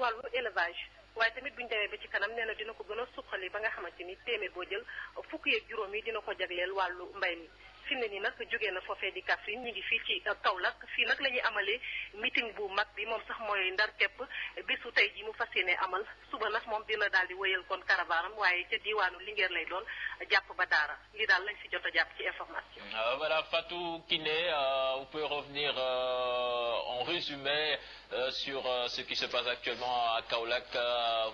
wàllu élevage waaye tamit bu ñu demee ba ci kanam nee na dina ko gën a suqali ba nga xamante ni téeméer boo jël fukk yeeg juróom yi dina ko jagleel wàllu mbay mi. fi mu ne nii nag jógee na foofee di Kaffrine ñu ngi fii ci Kaolack fii nag la ñuy amalee meeting bu mag bi moom sax mooy ndar képp bisu tey ji mu fas yéene amal suba nag moom dina daal di wëyal kon caravane am waaye ca diwaanu Linguère lay doon jàpp ba Daara li daal lañ fi jot a jàpp ci information. Voilà, Fatou Kiné, vous pouvez revenir en résumé sur ce qui se passe actuellement à Kaolack.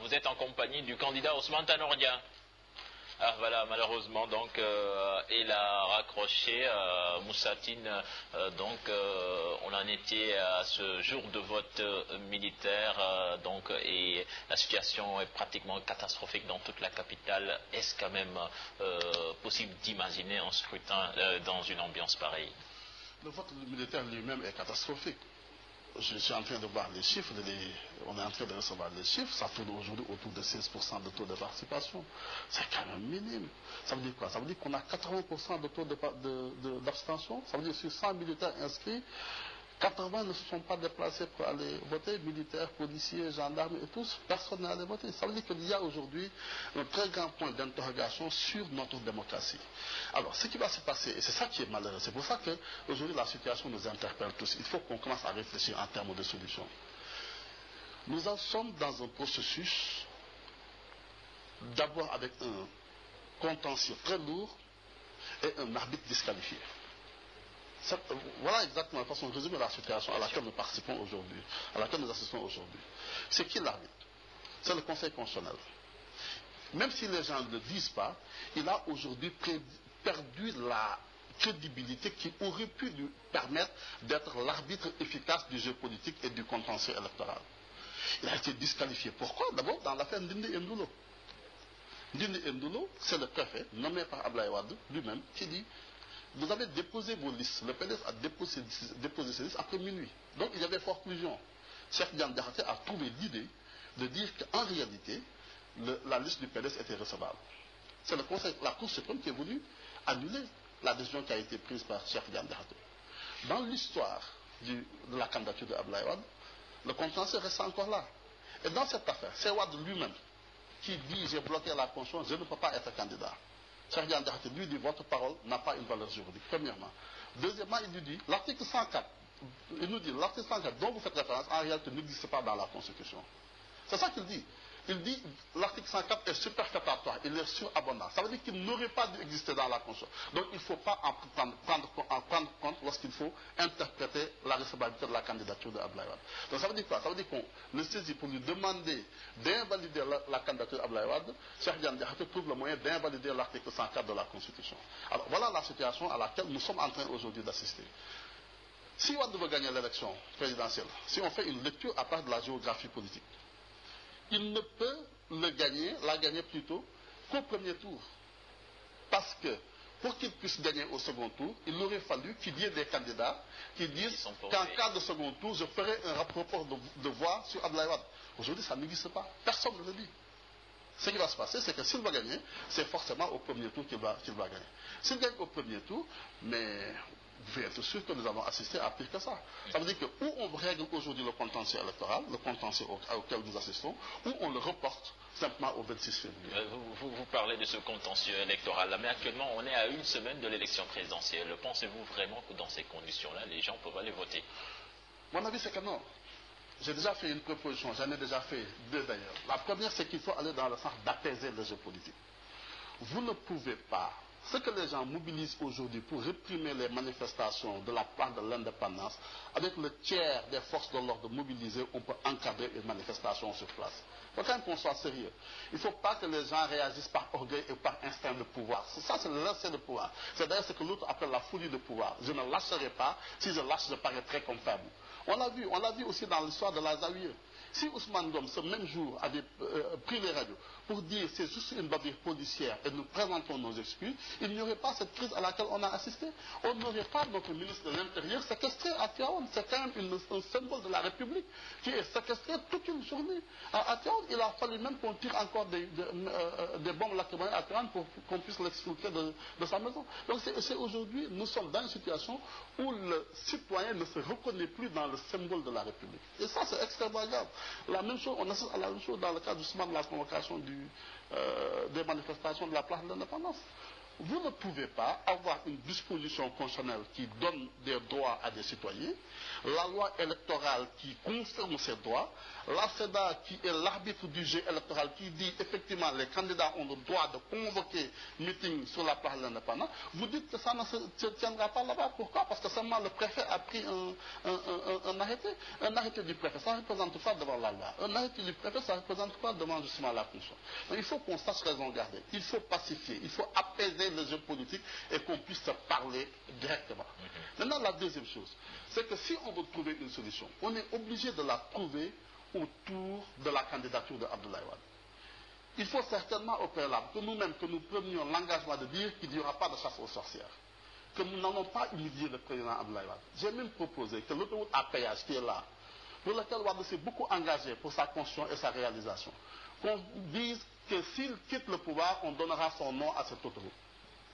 Vous êtes en compagnie du candidat Ousmane Tanor Dieng. Ah voilà, malheureusement, donc, il a raccroché, Moussatine, donc, on en était à ce jour de vote militaire, donc, et la situation est pratiquement catastrophique dans toute la capitale. Est-ce quand même possible d'imaginer un scrutin dans une ambiance pareille? Le vote militaire lui-même est catastrophique. Je suis en train de voir les chiffres, on est en train de recevoir les chiffres, ça tourne aujourd'hui autour de 16% de taux de participation. C'est quand même minime. Ça veut dire quoi? Ça veut dire qu'on a 80% de taux d'abstention. Ça veut dire sur 100 militaires inscrits, 80 ne se sont pas déplacés pour aller voter, militaires, policiers, gendarmes et tous, personne n'est allé voter. Ça veut dire qu'il y a aujourd'hui un très grand point d'interrogation sur notre démocratie. Alors, ce qui va se passer, et c'est ça qui est malheureux, c'est pour ça qu'aujourd'hui la situation nous interpelle tous. Il faut qu'on commence à réfléchir en termes de solutions. Nous en sommes dans un processus, d'abord avec un contentieux très lourd et un arbitre disqualifié. Voilà exactement la façon de résumer la situation à laquelle nous participons aujourd'hui, à laquelle nous assistons aujourd'hui. C'est qui l'arbitre? C'est le Conseil constitutionnel. Même si les gens ne le disent pas, il a aujourd'hui perdu la crédibilité qui aurait pu lui permettre d'être l'arbitre efficace du jeu politique et du contentieux électoral. Il a été disqualifié. Pourquoi? D'abord dans l'affaire Ndindi Ndoulo. Ndindi Ndoulo, c'est le préfet nommé par Abdoulaye Wade lui-même qui dit: vous avez déposé vos listes. Le PDS a déposé ses listes après minuit. Donc il y avait forclusion. Cheikh Diane Diakhaté a trouvé l'idée de dire qu'en réalité, la liste du PDS était recevable. C'est la Cour suprême qui est venue annuler la décision qui a été prise par Cheikh Diane Diakhaté. Dans l'histoire de la candidature de Abdoulaye Wade, le contentieux reste encore là. Et dans cette affaire, c'est Wade lui-même qui dit: j'ai bloqué la Constitution, je ne peux pas être candidat. Cheikh Diane Diakhaté lui dit: votre parole n'a pas une valeur juridique, premièrement. Deuxièmement, il lui dit: l'article 104, il nous dit l'article 104 dont vous faites référence, en réalité n'existe pas dans la Constitution. C'est ça qu'il dit. Il dit l'article 104 est superfétatoire, il est surabondant. Ça veut dire qu'il n'aurait pas dû exister dans la Constitution. Donc il ne faut pas en prendre compte lorsqu'il faut interpréter la recevabilité de la candidature de Abdoulaye Wade. Donc ça veut dire quoi? Ça veut dire qu'on le saisit pour lui demander d'invalider la candidature d'Abdoulaye Wade. Cheikh Diane Diakhaté trouve le moyen d'invalider l'article 104 de la Constitution. Alors voilà la situation à laquelle nous sommes en train aujourd'hui d'assister. Si Wade veut gagner l'élection présidentielle, si on fait une lecture à part de la géographie politique, il ne peut la gagner plutôt qu'au premier tour. Parce que pour qu'il puisse gagner au second tour, il aurait fallu qu'il y ait des candidats qui disent qu'en cas de second tour, je ferai un rapport de voix sur Abdoulaye Wade. Aujourd'hui, ça n'existe pas. Personne ne le dit. Ce qui va se passer, c'est que s'il va gagner, c'est forcément au premier tour qu'il va gagner. S'il gagne au premier tour, mais vous pouvez être sûr que nous allons assister à pire que ça. Ça veut dire que où on règle aujourd'hui le contentieux électoral, le contentieux auquel nous assistons, ou on le reporte simplement au 26 février. Vous parlez de ce contentieux électoral là, mais actuellement on est à une semaine de l'élection présidentielle. Pensez-vous vraiment que dans ces conditions-là, les gens peuvent aller voter? Mon avis, c'est que non. J'ai déjà fait une proposition, j'en ai déjà fait deux d'ailleurs. La première, c'est qu'il faut aller dans le sens d'apaiser le jeu politique. Vous ne pouvez pas. Ce que les gens mobilisent aujourd'hui pour réprimer les manifestations de la part de l'indépendance, avec le tiers des forces de l'ordre mobilisées, on peut encadrer une manifestation sur place. Il faut quand même qu'on soit sérieux. Il ne faut pas que les gens réagissent par orgueil et par instinct de pouvoir. Ça, c'est l'excès de pouvoir. C'est d'ailleurs ce que l'autre appelle la folie de pouvoir. Je ne lâcherai pas. Si je lâche, je paraîtrai comme faible. On l'a vu aussi dans l'histoire de la Zawiya. Si Ousmane Ngom, ce même jour, avait pris les radios pour dire c'est juste une bavure policière et nous présentons nos excuses, il n'y aurait pas cette crise à laquelle on a assisté. On n'aurait pas notre ministre de l'Intérieur séquestré à Tivaouane. C'est quand même un symbole de la République qui est séquestré toute une journée. À Tivaouane, il a fallu même qu'on tire encore des bombes lacrymogènes à Tivaouane pour qu'on puisse l'exfiltrer de sa maison. Donc c'est aujourd'hui, nous sommes dans une situation où le citoyen ne se reconnaît plus dans le symbole de la République. Et ça, c'est extrêmement grave. La même chose, on assiste à la même chose dans le cadre justement de la convocation des manifestations de la place de l'indépendance. Vous ne pouvez pas avoir une disposition constitutionnelle qui donne des droits à des citoyens, la loi électorale qui confirme ces droits, la CEDA qui est l'arbitre du jeu électoral qui dit effectivement les candidats ont le droit de convoquer meeting sur la place de l'indépendance. Vous dites que ça ne se tiendra pas là-bas. Pourquoi? Parce que seulement le préfet a pris un arrêté. Un arrêté du préfet, ça ne représente pas devant la loi. Un arrêté du préfet, ça ne représente pas devant justement la Constitution. Donc il faut qu'on sache raison garder. Il faut pacifier. Il faut apaiser les jeux politiques et qu'on puisse se parler directement. Maintenant, la deuxième chose, c'est que si on veut trouver une solution, on est obligé de la trouver autour de la candidature de Abdoulaye Wade. Il faut certainement au préalable que nous-mêmes, que nous prenions l'engagement de dire qu'il n'y aura pas de chasse aux sorcières, que nous n'allons pas humilier le président Abdoulaye Wade. J'ai même proposé que l'autoroute à péage qui est là, pour laquelle Wade s'est beaucoup engagé pour sa construction et sa réalisation, qu'on dise que s'il quitte le pouvoir, on donnera son nom à cette autoroute.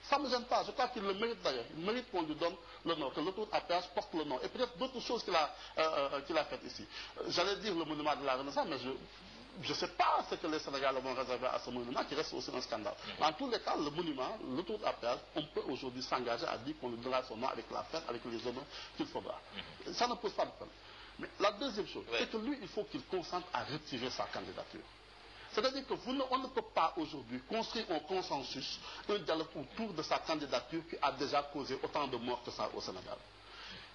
Ça ne me gêne pas, je crois qu'il le mérite d'ailleurs. Il mérite qu'on lui donne le nom, que l'autoroute à péage porte le nom. Et peut-être d'autres choses qu'il a faites ici. J'allais dire le monument de la Renaissance, mais je ne sais pas ce que les Sénégalais vont réserver à ce monument, qui reste aussi un scandale. Dans tous les cas, le monument, l'autoroute à péage, on peut aujourd'hui s'engager à dire qu'on lui donnera son nom avec la fête, avec les honneurs qu'il faudra. Ça ne pose pas de problème. Mais la deuxième chose, c'est que lui, il faut qu'il consente à retirer sa candidature. C'est-à-dire qu'on ne peut pas aujourd'hui construire un consensus, un dialogue autour de sa candidature qui a déjà causé autant de morts que ça au Sénégal.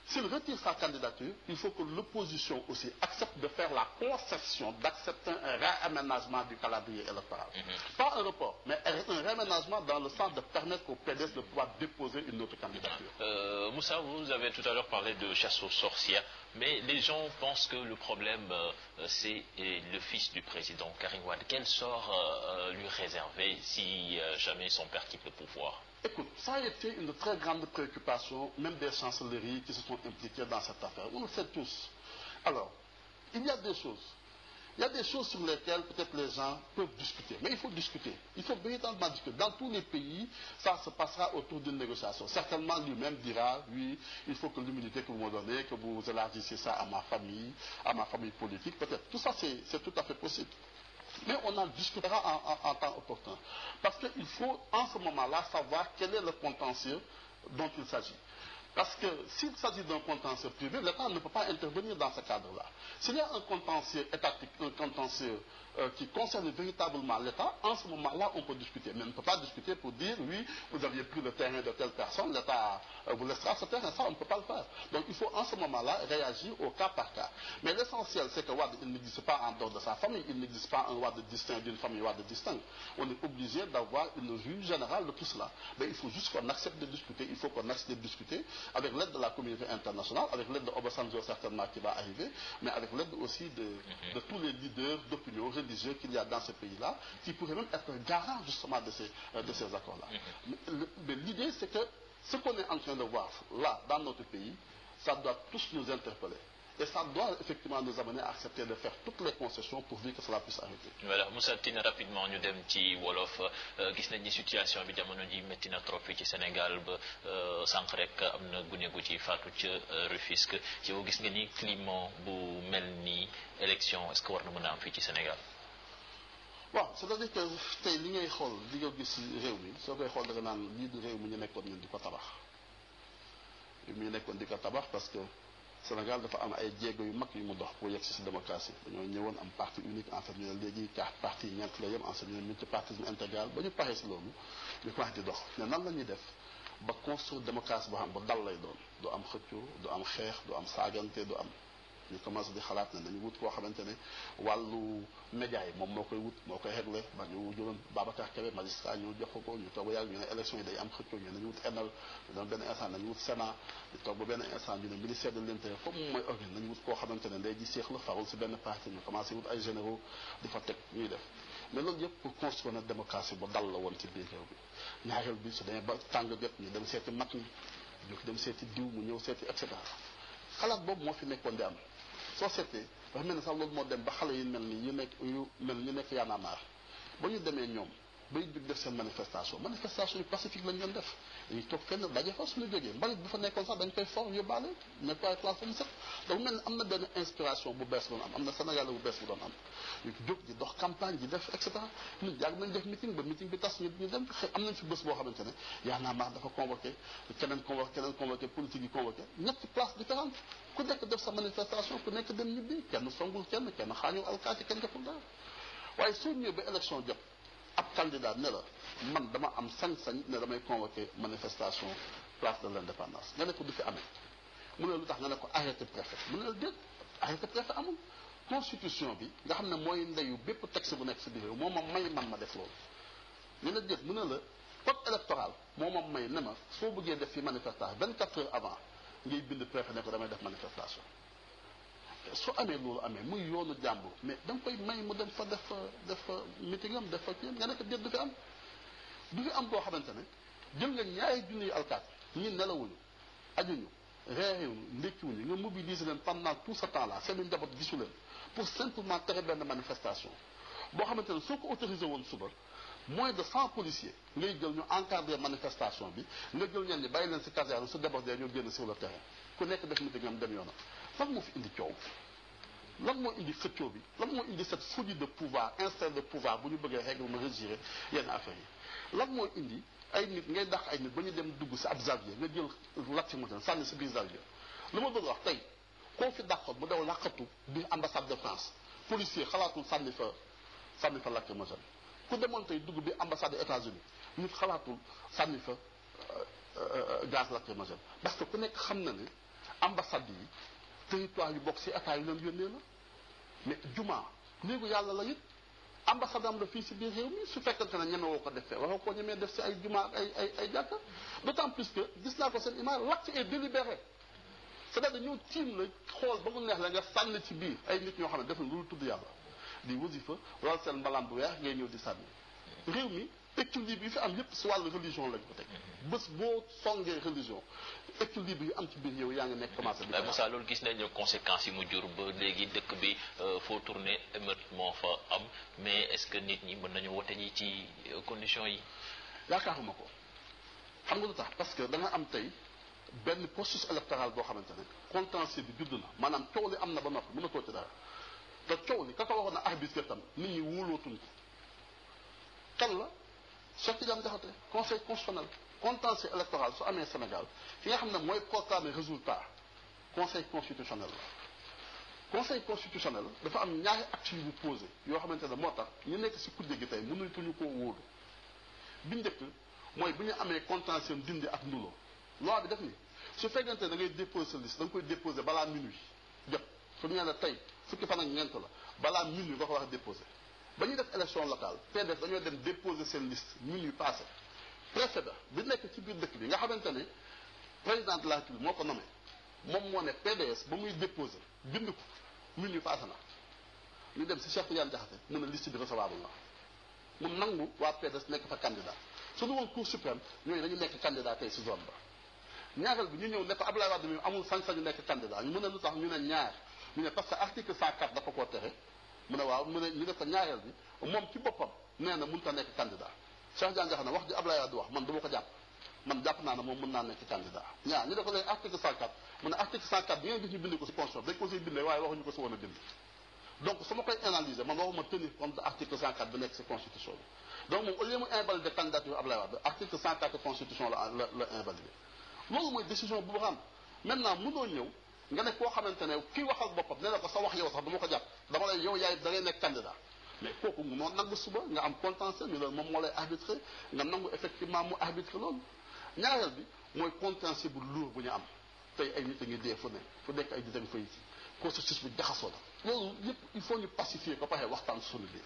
S'il retire sa candidature, il faut que l'opposition aussi accepte de faire la concession d'accepter un réaménagement du calendrier électoral. Pas un report, mais un réaménagement dans le sens de permettre au PDS de pouvoir déposer une autre candidature. Moussa, vous avez tout à l'heure parlé de chasse aux sorcières, mais les gens pensent que le problème, c'est le fils du président, Karim Wade. Quel sort lui réserver si jamais son père quitte le pouvoir? Écoute, ça a été une très grande préoccupation, même des chancelleries qui se sont impliquées dans cette affaire. On le sait tous. Alors, il y a des choses. Il y a des choses sur lesquelles peut-être les gens peuvent discuter. Mais il faut discuter. Il faut véritablement discuter. Dans tous les pays, ça se passera autour d'une négociation. Certainement, lui-même dira, oui, il faut que l'humilité que vous me donnez, que vous élargissiez ça à ma famille politique, peut-être. Tout ça, c'est tout à fait possible. Mais on en discutera en temps opportun. Parce qu'il faut, en ce moment-là, savoir quel est le contentieux dont il s'agit. Parce que s'il s'agit d'un contentieux privé, l'État ne peut pas intervenir dans ce cadre-là. S'il y a un contentieux étatique, un contentieux qui concerne véritablement l'État, en ce moment-là, on peut discuter. Mais on ne peut pas discuter pour dire, oui, vous aviez pris le terrain de telle personne, l'État vous laissera ce terrain. Ça, on ne peut pas le faire. Donc il faut en ce moment-là réagir au cas par cas. Mais l'essentiel, c'est que Wade, il n'existe pas en dehors de sa famille, il n'existe pas un Wade distinct d'une famille Wade distincte. On est obligé d'avoir une vue générale de tout cela. Mais il faut juste qu'on accepte de discuter, il faut qu'on accepte de discuter avec l'aide de la communauté internationale, avec l'aide de Obasanjo certainement qui va arriver, mais avec l'aide aussi de tous les leaders d'opinion religieux qu'il y a dans ce pays-là, qui pourraient même être garants justement de ces accords-là. Mais l'idée, c'est que ce qu'on est en train de voir là, dans notre pays, ça doit tous nous interpeller. Et ça doit effectivement nous amener à accepter de faire toutes les concessions pourvu que cela puisse arrêter. Voilà, Moussa Tine, rapidement ñu dem ci wolof gis nañ ni situation bi jamono ji métti na trop fii ci Sénégal ba sànq rek am na gune gu ci faatu ca Rufisque yow gis nga ni climat bu mel nii élection est-ce que war na mën a am fii ci Sénégal? waaw c'est-à-dire que tey li ngay xool li nga gis réew mi soo koy xool da nga naan lii du réew mi ñu nekkoon ñun di ko tabax mi ñu nekkoon di ko tabax parce que Sénégal dafa am ay jéego yu mag yu mu dox pour yegg si démocratie dañoo ñëwoon am parti unique en fait ñu ne léegi 4 partis ñeent la yem en fait ñu ne multipartisme intégral ba ñu paree si loolu ñu commencé di dox mais nan la ñuy def ba construire démocratie boo xam ba dal lay doon du am xëccoo du am xeex du am saagante du am ñu commencé di xalaat ne nañu wut koo xamante ne wàllu média yi moom moo koy wut moo koy réglé ba ñu jëloon Babacar Kébé magistrat ñu jox ko ñu toog ba yàgg ñu ne élection yi day am xëccoo ñu nañu wut ENAL ñu doon benn instant nañu wut Sénat ñu toog ba benn instant ñu ne ministère de l'Intérieur comme moom mooy organe nañu wut koo xamante ne day ji seex la farul si benn parti ñu commencé wut ay généraux di fa teg ñuy def mais loolu yëpp pour construire na démocratie bu dal la woon ci biir réew bi ñaareel bi su demee ba tàng jot ñu dem seeti mag ñi ñu dem seeti diw mu ñëw seeti et cetera xalaat boobu moo fi nekkoon di am soo seetee dafa mel ni sax loolu moo dem ba xale yi mel ni yu nekk yaanaamaar ba ñu demee ñoom bay jóg def seen manifestation yi pacifique lañ doon def dañuy toog fenn daje fa suñu jógee mbalit bu fa nekkoon sax dañ koy for yóbbaale nettoyé place fa mu set donc mel ne am na benn inspiration bu bees bu doon am na Sénégal bu bees bu doon am ñu jóg di dox campagne di def et cetera ñun yàgg nañ def meeting ba meeting bi tas ñu dem am nañ fi bés boo xamante ne yaa naa maax dafa convoqué keneen convoqué politique yi convoqué ñetti place différente ku nekk def sa manifestation ku nekk dem ñibbi kenn songul kenn xaañul alkaati kenn deful dara waaye soo ñëwee ba élection jot ab candidat ne la man dama am sañ-sañ ne damay convoqué manifestation place de l'indépendance nga ne ko du fi amee mu ne lu tax nga ne ko arrêté préfet mu ne la déet arrêté préfet amul constitution bi nga xam ne mooy ndeyu bépp texte bu nekk si biir moo ma may man ma def loolu ñu ne déet mu ne la code électoral moo ma may ne ma soo bëggee def fi manifestation 24 heures avant ngay bind préfet ne ko damay def manifestation su amee loolu amee muy yoonu jàmbur mais da nga koy may mu dem fa def meeting am def fa kii nga nekk déet du fi am boo xamante ne jël nga ñaari junniy alkaat ñi nelawuñu ajuñu reerewuñu ndékkiwuñu nga mobiliser leen pendant tout ce temps là seen njaboot gisu leen pour simplement tere benn manifestation boo xamante ne soo ko autorisé woon suba moins de 100 policiers ngay jël ñu encadrer manifestation bi nga jël ñenn ñi bàyyi leen si caserne su débordé ñoo génn sur le terrain ku nekk def meeting am dem yoonam lan moo fi indi coow lan moo indi xëccoo bi lan moo indi cette folie de pouvoir instinct de pouvoir bu ñu bëggee régler régir yenn affaires yi lan moo indi ay nit ngay dàq ay nit ba ñu dem dugg si ab Xavier nga jël lacrymogène sànni si biir Xavier li ma bëgg wax tey koo fi dàqoon mu daw làqatu biir ambassade de France policier xalaatul sànni fa lacrymogène ku demoon tey dugg bi ambassade des États-Unis nit xalaatul sànni fa gaz lacrymogène parce que ku nekk xam na ne ambassade yi territoire yu bokk si état yi leen yónnee la mais juma néegu yàlla la it ambassade am la fii si biir réew mi su fekkante ne ñeme woo ko def fee waxoo koo ñemee def si ay juma ak ay jàkka d'autant plus que gis naa ko seen image l'acte est délibéré c'est-à-dire dañoo tiim la xool ba mu neex la nga sànni ci biir ay nit ñoo xam ne def na lu tudd yàlla di wasifa wala seen mbalaan bu weex ngay ñëw di sànni réew mi équilibre yi fi am yépp si wàllu religion lañ ko teg bés boo songee religion équilibre yi am ci biir yow yaa ngi nekk commencé bi Moussa loolu gis nañu conséquences yi mu jur ba léegi dëkk bi foo tourner émeute moo fa am mais est-ce que nit ñi mën nañu wote ñi ci conditions yi yaakaaruma ko xam nga lu tax parce que da nga am tey benn processus électoral boo xamante ne contentieux bi judd na maanaam coow li am na ba noppi mën a too ci dara te coow li ka ko waxoon na arbitre tam nit ñi wóolootuñ ko kan la Cheikh Tidiane Diakhaté conseil constitutionnel contentieux électoral su amee Sénégal fi nga xam ne mooy proclamer résultat conseil constitutionnel la conseil constitutionnel dafa am ñaari actes yu posé yoo xamante ne moo tax ñu nekk si kujje gi tey mënuñu koo wóolu bi njëkk mooy bu ñu amee contentieux dindi ak nduloo loi bi def ni su fekkente da ngay déposer sa liste da nga koy déposer balaa minuit jot su ñu nee la tey fukki fan ak ñeent la balaa minuit nga ko war a déposer ba ñuy def élection locale PDS dañoo dem déposer seen liste minuit passé préfet bi nekk ci biir dëkk bi nga xamante ne président de la République moo ko nommé moom moo ne PDS ba muy déposer bind ko minuit passé na ñu dem si Cheikh Tidiane Diakhaté mu ne liste bi recevable na mu nangu waa PDS nekk fa candidat su ñu woon cour suprême ñooñu dañu nekk candidat tey si zone ba ñaareel bi ñu ñëw ne ko Abdoulaye Wade mi amul sañ-sañu nekk candidat ñu mën a lu tax ñu ne ñaar ñu ne parce que article 104 dafa koo tere mu ne waaw mu ne ñu def ko ñaareel bi moom ci boppam nee na mënut a nekk candidat Cheikh Tidiane Diakhaté wax ji Abdoulaye Wade wax man du ma ko jàpp man jàpp naa ne moom mën naa nekk candidat ñaar ñu def ko léegi article 104 mu ne article 104 bi ngeen gis ñu bind ko si constitution dañ ko siy bindee waaye waxuñu ko si woon a bind donc su ma koy analyser man waxuma tenir compte de article 104 bi nekk si constitution bi donc moom au lieu mu invalider candidature Abdoulaye Wade article 104 constitution la invalider loolu mooy décision bu xam maintenant mënoo ñëw nga ne koo xamante ne kii waxal boppam ne la ko sa wax yow sax du ma ko jàpp dama lay yow yaay da ngay nekk candidat mais kooku moo nangu suba nga am contentieux ni loolu moom moo lay arbitré nga nangu effectivement mu arbitré loolu ñaareel bi mooy contentieux bu lourd bu ñu am tey ay nit a ngi dee fu nekk ay nit fay ci processus bi jaxasoo la loolu yëpp il faut ñu pacifier ko pare waxtaan suñu biir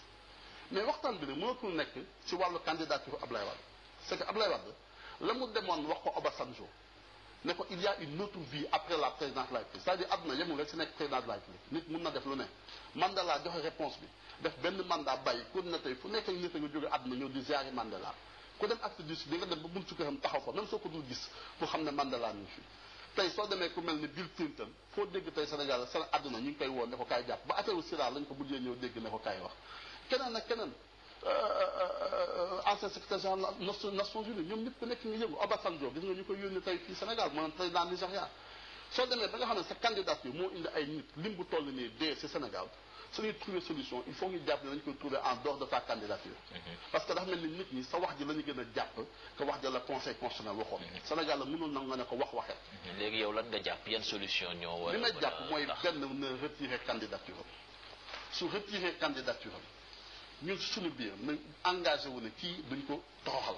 mais waxtaan bi ne mënatul nekk ci wàllu candidature Ablaye Wade c'est que Ablaye Wade la mu demoon wax ko Obasanjo ne ko il y a une autre vie après la présidence de la République c'est-à-dire àdduna yemul rek si nekk président de la République nit mun na def lu ne Mandela joxe réponse bi def benn mandat bàyyi ku ne tey fu nekk nit a nga jóge àdduna ñëw di ziari Mandela ku dem acte du sud di nga dem ba buntu këram taxaw fa même soo ko dul gis pour xam ne Mandela ñu fi tey soo demee ku mel ni Bill Clinton foo dégg tey Sénégal seen àdduna ñu ngi koy woo ne ko kaay jàpp ba affaire u Sira lañ ko mujjee ñëw dégg ne ko kaay wax keneen ak keneen ancien secrétaire général Nations Unies ñoom ñëpp ku nekk ñu yëngu Obasanjo gis nga ñu koy yónni tey fii Sénégal maanaam président Nigéria soo demee ba nga xam ne sa candidature moo indi ay nit lim bu toll nii dee si Sénégal suñuy trouver solution il faut ñu jàpp ne dañu koy trouver en dehors de ta candidature parce que dafa mel ni nit ñi sa wax ji la ñu gën a jàpp que wax ja la conseil constitutionnel waxoon Sénégal la mënul nag nga ne ko waxee léegi yow lan nga jàpp yan solution ñoo war li may jàpp mooy benn na retirer candidature am su retirer candidature am ñun suñu biir na engagé wu ne kii duñ ko toroxal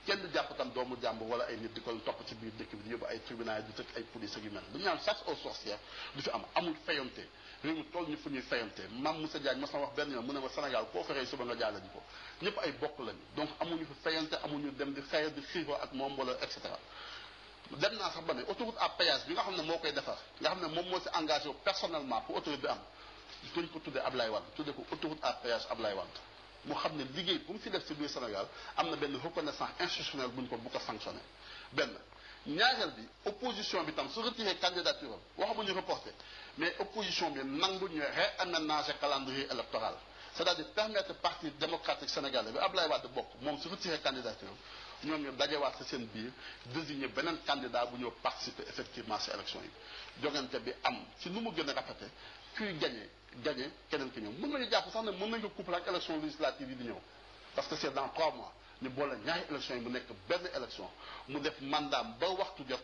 kenn jàpp tam doomu jàmbur wala ay nit di ko topp ci biir dëkk bi di yóbbu ay tribunal di tëj ay police yu mel du ñaan chasse aux sorcières du fi am amul fayonte réew mi toll ñu fu ñuy fayonte Mame Moussa Diagne ma sama wax benn yoon mu ne ma Sénégal koo feree suba nga jaale ji ko ñëpp ay bokk lañu donc amuñu fi fayonte amuñu dem di xeex di xiiroo ak moom wala et cetera dem naa sax ba ne autoroute à péage bi nga xam ne moo koy defar nga xam ne moom moo si engagé wu personnellement pour autoroute bi am duñ ko tuddee Ablaye Wade tuddee ko autoroute à péage Ablaye Wade mu xam ne liggéey bu mu fi def si biir Sénégal am na benn reconnaissance institutionnelle bu ko sanctionné benn ñaareel bi opposition bi tam su retiré candidature am waxamuñu reporté mais opposition bi nangu ñu réaménager calendrier électoral c'est-à-dire permettre parti démocratique sénégalais bi Ablaye Wade bokk moom su retiré candidature am ñoom ñu dajewaat si seen biir désigner beneen candidat bu ñëw participer effectivement si élection yi jogante bi am ci nu mu gën a rafete kuy gagné keneen ki ñëw mën nañu jàpp sax ne mën nañu ko couplé ak élection législative yi di ñëw parce que c'est dans 3 mois ñu boole ñaari élection yi mu nekk benn élection mu def mandat ba waxtu jot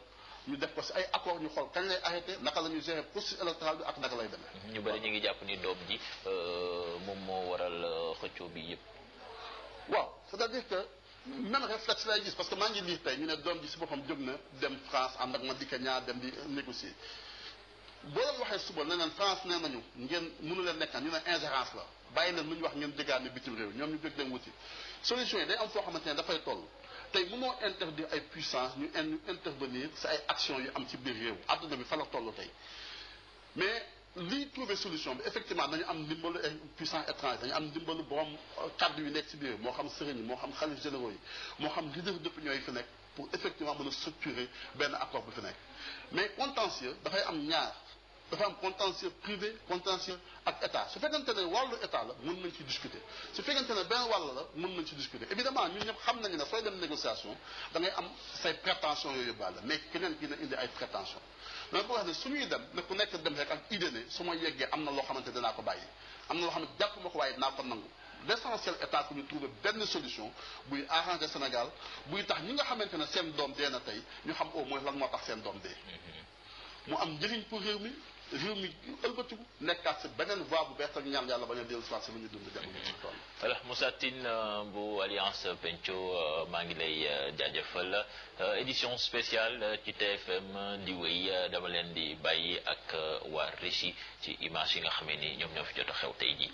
ñu def ko si ay accord ñu xool kañ lay arrêté naka la ñuy gérer processus électoral bi ak naka lay demee. ñu bëri ñu ngi jàpp ni doom ji moom moo waral xëccoo bi yëpp. waaw c'est-à-dire que même réflexe lay gis parce que maa ngi lire tey ñu ne doom ji si boppam jóg na dem France ànd ak Madické Niang dem di négocier. boo leen waxee suba ne leen France nee nañu ngeen mënu leen nekk ñu ne ingérence la bàyyi leen lu ñu wax ngeen déggaane bitim réew ñoom ñu jóg dem wuti solution yi day am foo xamante ne dafay toll tey mënoo interdire ay puissance ñu intervenir si ay actions yu am ci biir réew àdduna bi fa la toll tey mais lii trouver solution bi effectivement dañu am ndimbalu ay puissance étranger dañu am ndimbalu borom kaddu yu nekk si biir moo xam sëriñ yi moo xam xalif généraux yi moo xam leader d'opinion yi fi nekk pour effectivement mën a structurer benn accord bu fi nekk mais contentieux dafay am ñaar dafa am contentieux privé contentieux ak état su fekkente ne wàllu état la mën nañ ci discuter su fekkente ne benn wàll la mën nañ ci discuter évidemment ñun ñëpp xam nañu ne sooy dem négociation da ngay am say prétention yooyu yóbbaale mais keneen ki na indi ay prétention dama ko wax ne su ñuy dem ne ku nekk dem rek ak idée ne su ma yeggee am na loo xamante dinaa ko bàyyi am na loo xam ne jàpp ma ko waaye dinaa ko nangu l'essentiel état que ñu trouver benn solution buy arranger Sénégal buy tax ñi nga xamante ne seen doom dee na tey ñu xam au moins lan moo tax seen doom dee mu am njëriñ pour réew mi ëlbatiku nekkaat si beneen voie bu bees ak ñaan yàlla bañ a dellu si lu ñu dund jamono ji toll. voilà Moussa Tine bu Alliance Pencco maa ngi lay jaajëfal édition spéciale ci TFM di wéy dama leen di bàyyi ak waa Régie ci image yi nga xamee ni ñoom ñoo fi jot a xew tey jii.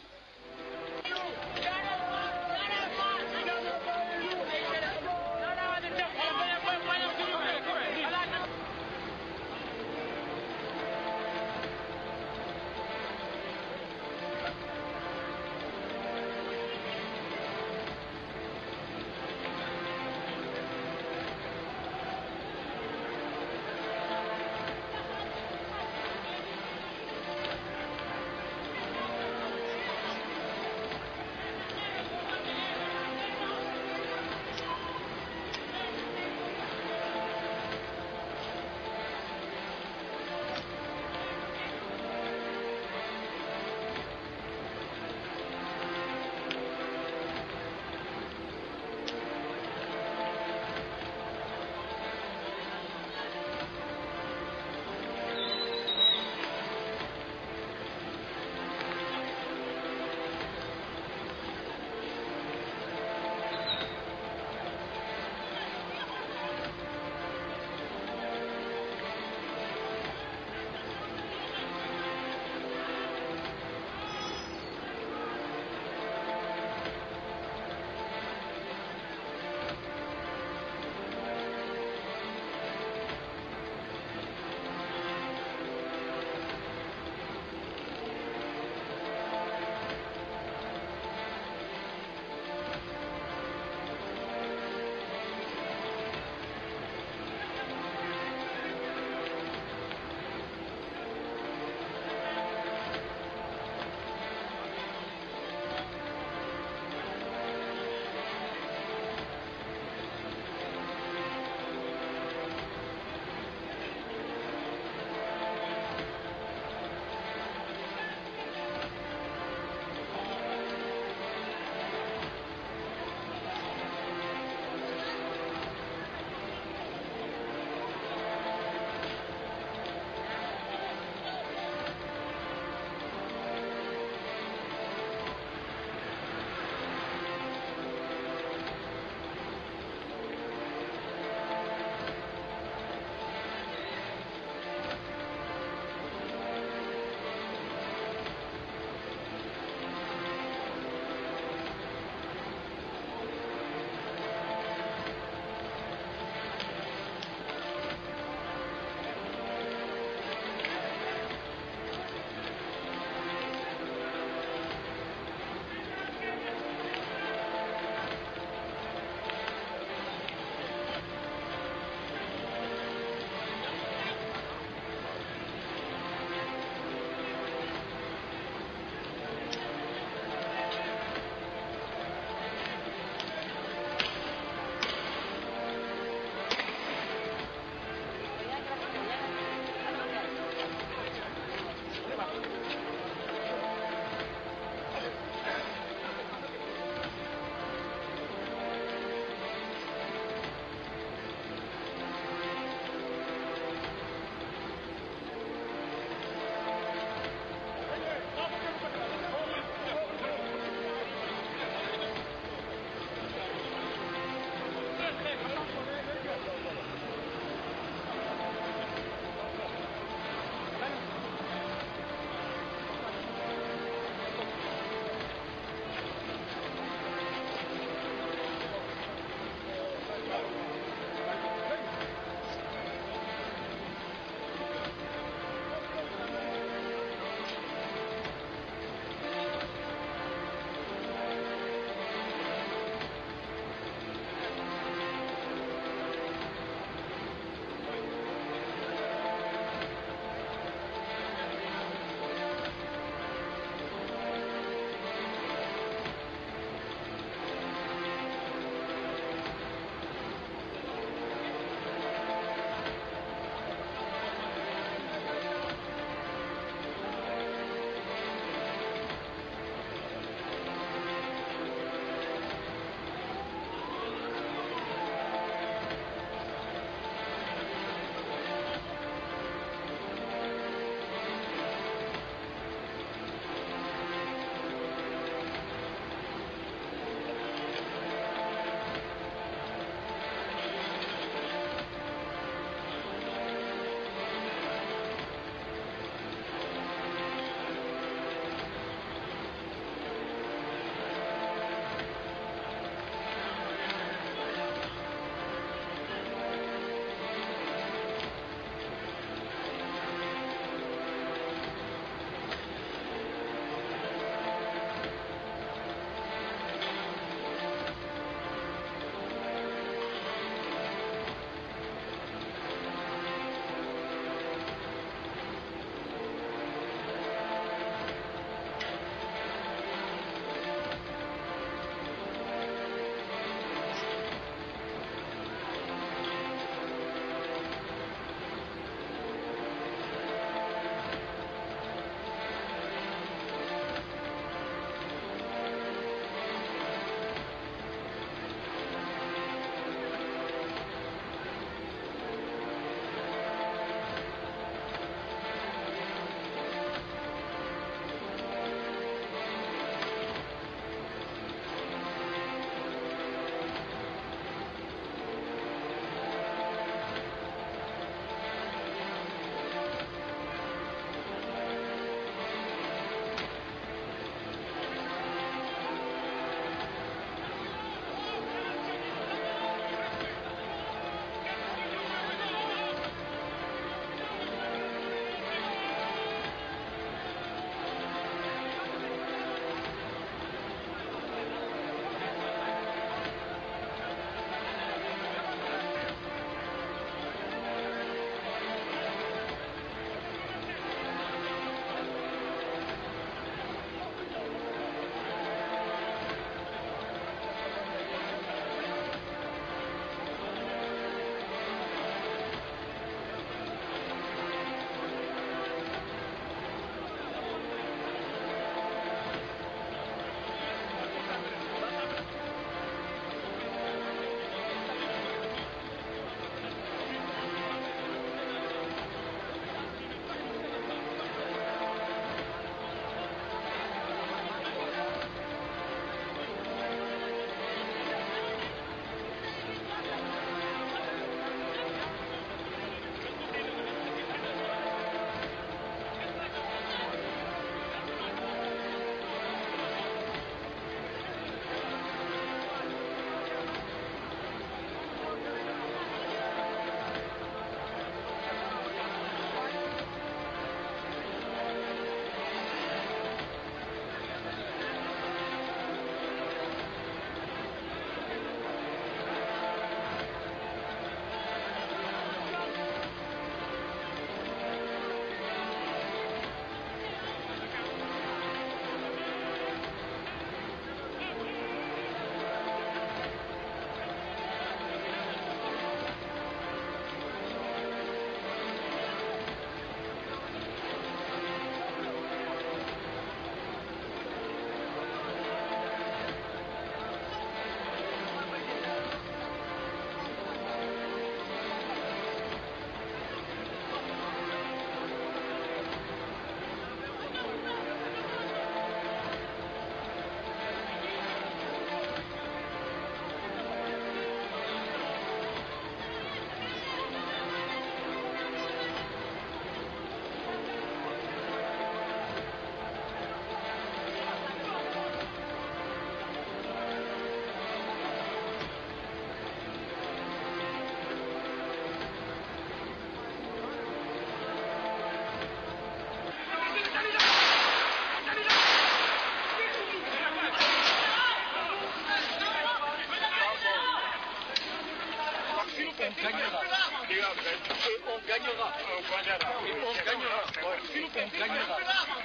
Et on gagnera. Et on gagnera. Et on gagnera.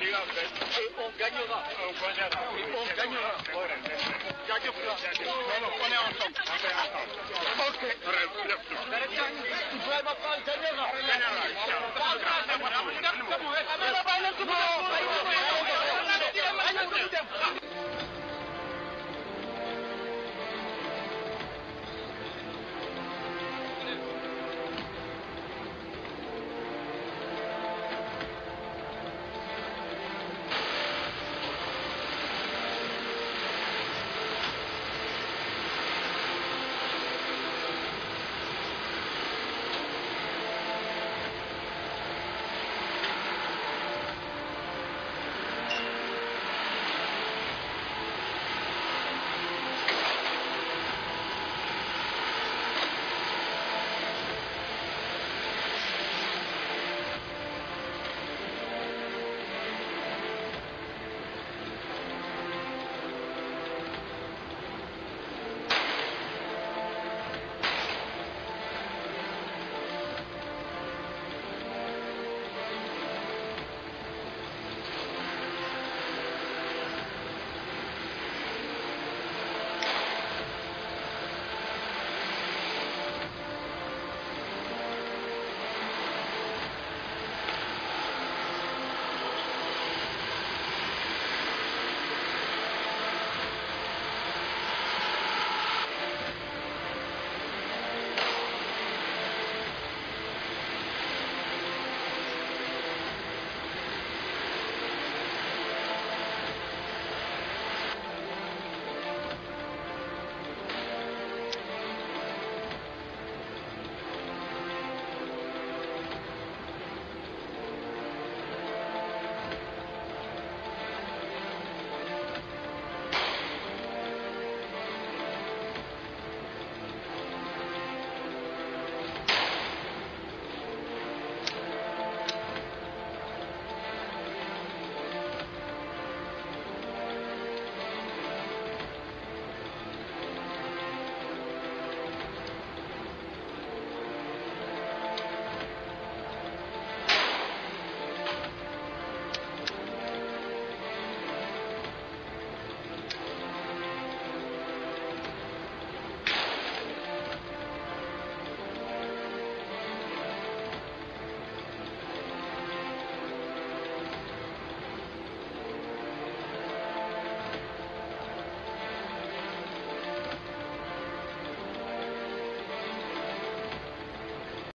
Et on gagnera. Et on gagnera. Non, on est ensemble. Ok. Ibrahima Fall gagnera. Non.